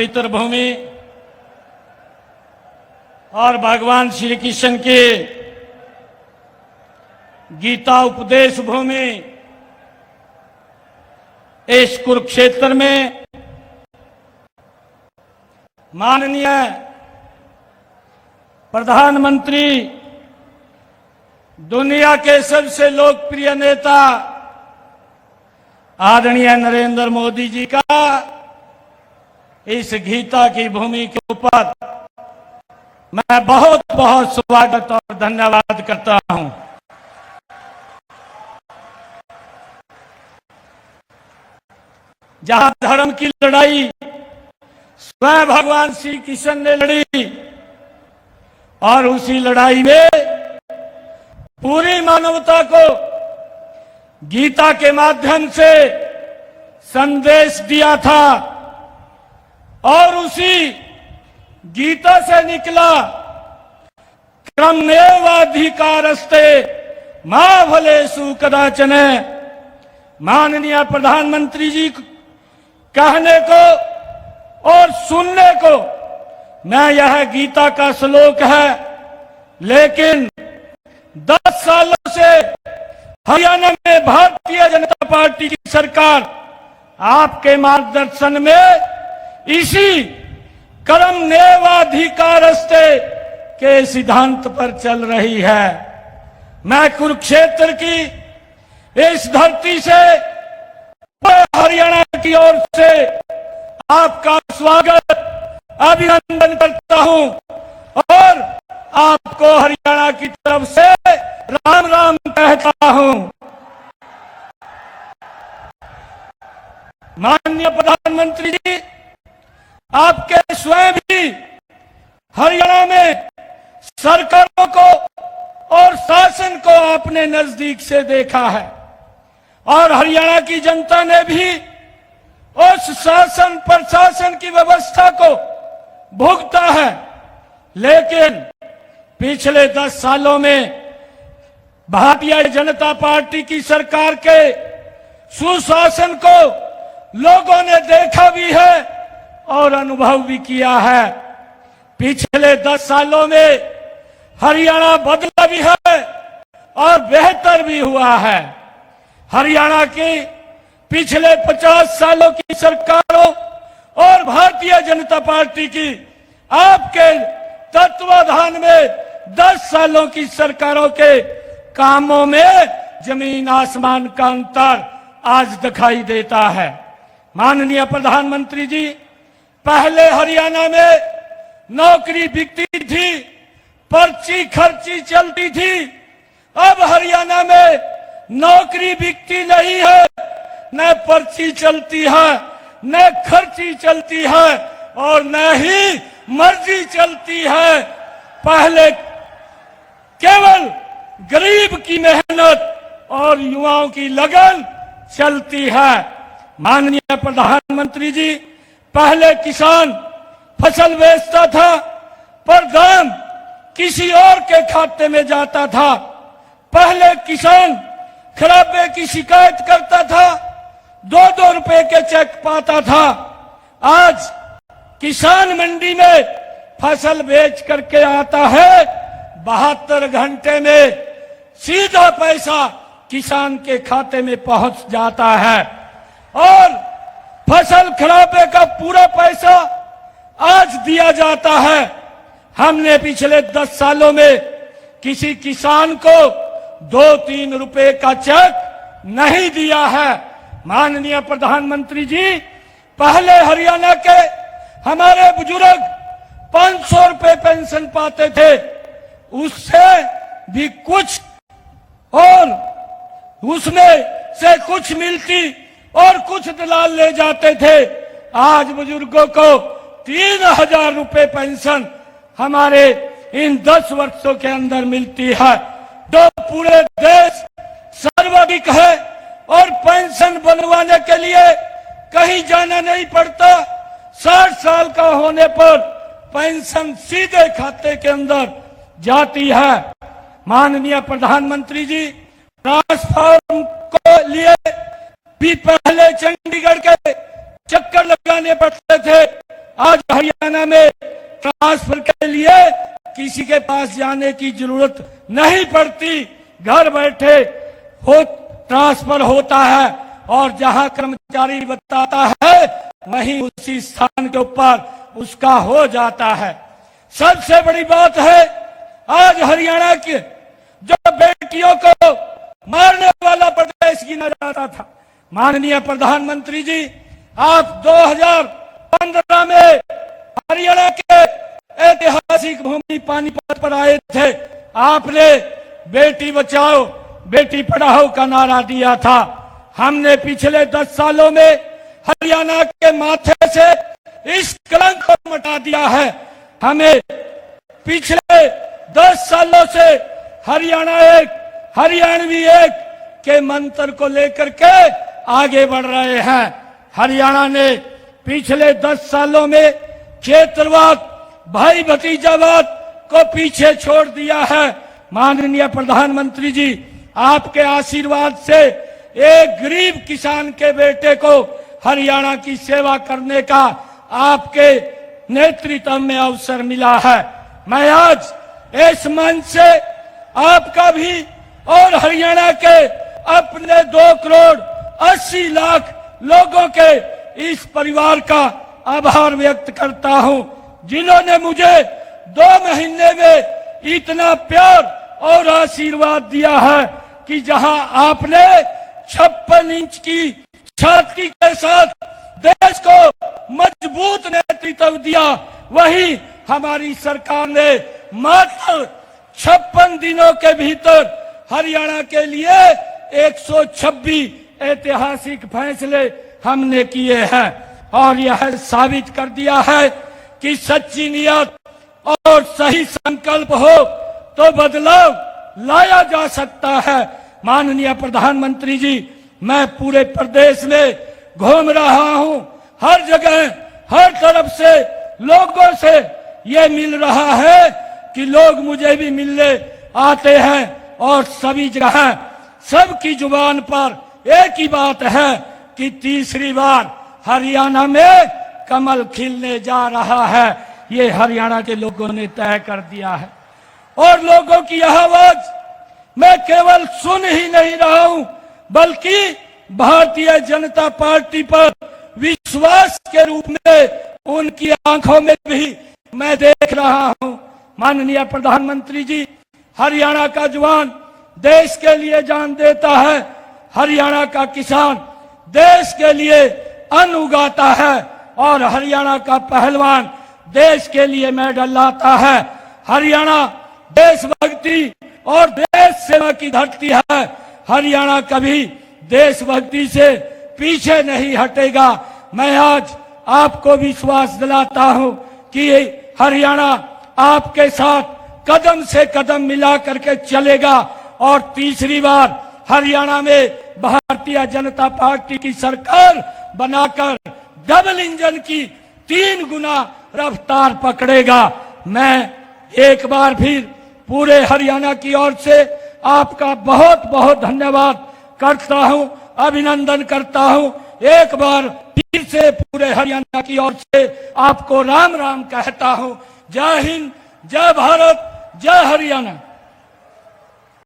पवित्र भूमि और भगवान श्री कृष्ण के गीता उपदेश भूमि इस कुरुक्षेत्र में माननीय प्रधानमंत्री, दुनिया के सबसे लोकप्रिय नेता आदरणीय नरेंद्र मोदी जी का इस गीता की भूमि के ऊपर मैं बहुत बहुत स्वागत और धन्यवाद करता हूं। जहां धर्म की लड़ाई स्वयं भगवान श्री कृष्ण ने लड़ी और उसी लड़ाई में पूरी मानवता को गीता के माध्यम से संदेश दिया था और उसी गीता से निकला क्रममेवाधिकारस्ते मां फलेषु कदाचन। माननीय प्रधानमंत्री जी कहने को और सुनने को मैं यह गीता का श्लोक है, लेकिन 10 सालों से हरियाणा में भारतीय जनता पार्टी की सरकार आपके मार्गदर्शन में इसी कर्मण्येवाधिकारस्ते के सिद्धांत पर चल रही है। मैं कुरुक्षेत्र की इस धरती से हरियाणा की ओर से आपका स्वागत अभिनंदन करता हूं और आपको हरियाणा की तरफ से राम राम कहता हूं। माननीय प्रधानमंत्री जी, आपके स्वयं भी हरियाणा में सरकारों को और शासन को आपने नजदीक से देखा है और हरियाणा की जनता ने भी उस शासन प्रशासन की व्यवस्था को भुगता है, लेकिन पिछले 10 सालों में भारतीय जनता पार्टी की सरकार के सुशासन को लोगों ने देखा भी है और अनुभव भी किया है। पिछले 10 सालों में हरियाणा बदला भी है और बेहतर भी हुआ है। हरियाणा की पिछले 50 सालों की सरकारों और भारतीय जनता पार्टी की आपके तत्वाधान में 10 सालों की सरकारों के कामों में जमीन आसमान का अंतर आज दिखाई देता है। माननीय प्रधानमंत्री जी, पहले हरियाणा में नौकरी बिकती थी, पर्ची खर्ची चलती थी। अब हरियाणा में नौकरी बिकती नहीं है, न पर्ची चलती है, न खर्ची चलती है और न ही मर्जी चलती है। पहले केवल गरीब की मेहनत और युवाओं की लगन चलती है। माननीय प्रधानमंत्री जी, पहले किसान फसल बेचता था पर दाम किसी और के खाते में जाता था। पहले किसान खराबे की शिकायत करता था, 2-2 रुपए के चेक पाता था। आज किसान मंडी में फसल बेच करके आता है, 72 घंटे में सीधा पैसा किसान के खाते में पहुंच जाता है और फसल खराबे का पूरा पैसा आज दिया जाता है। हमने पिछले 10 सालों में किसी किसान को 2-3 रुपए का चेक नहीं दिया है। माननीय प्रधानमंत्री जी, पहले हरियाणा के हमारे बुजुर्ग 500 रुपए पेंशन पाते थे, उससे भी कुछ और उसमें से कुछ मिलती और कुछ दलाल ले जाते थे। आज बुजुर्गों को 3000 रुपए पेंशन हमारे इन 10 वर्षों के अंदर मिलती है, जो पूरे देश सर्वाधिक है और पेंशन बनवाने के लिए कहीं जाना नहीं पड़ता। 60 साल का होने पर पेंशन सीधे खाते के अंदर जाती है। माननीय प्रधानमंत्री जी, ट्रांसफार्म को लिए भी पहले चंडीगढ़ के चक्कर लगाने पड़ते थे, आज हरियाणा में ट्रांसफर के लिए किसी के पास जाने की जरूरत नहीं पड़ती, घर बैठे हो ट्रांसफर होता है और जहां कर्मचारी बताता है वहीं उसी स्थान के ऊपर उसका हो जाता है। सबसे बड़ी बात है, आज हरियाणा के जो बेटियों को मारने वाला प्रदेश गिना जाता था, माननीय प्रधानमंत्री जी, आप 2015 में हरियाणा के ऐतिहासिक भूमि पानीपत पर आए थे। आपने बेटी बचाओ बेटी पढ़ाओ का नारा दिया था। हमने पिछले 10 सालों में हरियाणा के माथे से इस कलंक को मिटा दिया है। हमें पिछले 10 सालों से हरियाणा एक, हरियाणवी एक के मंत्र को लेकर के आगे बढ़ रहे हैं। हरियाणा ने पिछले 10 सालों में क्षेत्रवाद, भाई भतीजावाद को पीछे छोड़ दिया है। माननीय प्रधानमंत्री जी, आपके आशीर्वाद से एक गरीब किसान के बेटे को हरियाणा की सेवा करने का आपके नेतृत्व में अवसर मिला है। मैं आज इस मंच से आपका भी और हरियाणा के अपने 2 करोड़ 80 लाख लोगों के इस परिवार का आभार व्यक्त करता हूं, जिन्होंने मुझे 2 महीने में इतना प्यार और आशीर्वाद दिया है कि जहां आपने 56 इंच की छाती के साथ देश को मजबूत नेतृत्व दिया, वही हमारी सरकार ने मात्र 56 दिनों के भीतर हरियाणा के लिए 126 ऐतिहासिक फैसले हमने किए हैं और यह साबित कर दिया है कि सच्ची नियत और सही संकल्प हो तो बदलाव लाया जा सकता है। माननीय प्रधानमंत्री जी, मैं पूरे प्रदेश में घूम रहा हूं, हर जगह हर तरफ से लोगों से ये मिल रहा है कि लोग मुझे भी मिलने आते हैं और सभी जगह सबकी जुबान पर एक ही बात है कि तीसरी बार हरियाणा में कमल खिलने जा रहा है। ये हरियाणा के लोगों ने तय कर दिया है और लोगों की यह आवाज मैं केवल सुन ही नहीं रहा हूं, बल्कि भारतीय जनता पार्टी पर विश्वास के रूप में उनकी आंखों में भी मैं देख रहा हूं। माननीय प्रधानमंत्री जी, हरियाणा का जवान देश के लिए जान देता है, हरियाणा का किसान देश के लिए अन्न उगाता है और हरियाणा का पहलवान देश के लिए मेडल लाता है। हरियाणा देशभक्ति और देश सेवा की धरती है। हरियाणा कभी देशभक्ति से पीछे नहीं हटेगा। मैं आज आपको विश्वास दिलाता हूं कि हरियाणा आपके साथ कदम से कदम मिला करके चलेगा और तीसरी बार हरियाणा में भारतीय जनता पार्टी की सरकार बनाकर डबल इंजन की 3 गुना रफ्तार पकड़ेगा। मैं एक बार फिर पूरे हरियाणा की ओर से आपका बहुत बहुत धन्यवाद करता हूं, अभिनंदन करता हूं। एक बार फिर से पूरे हरियाणा की ओर से आपको राम राम कहता हूं। जय हिंद, जय भारत, जय हरियाणा।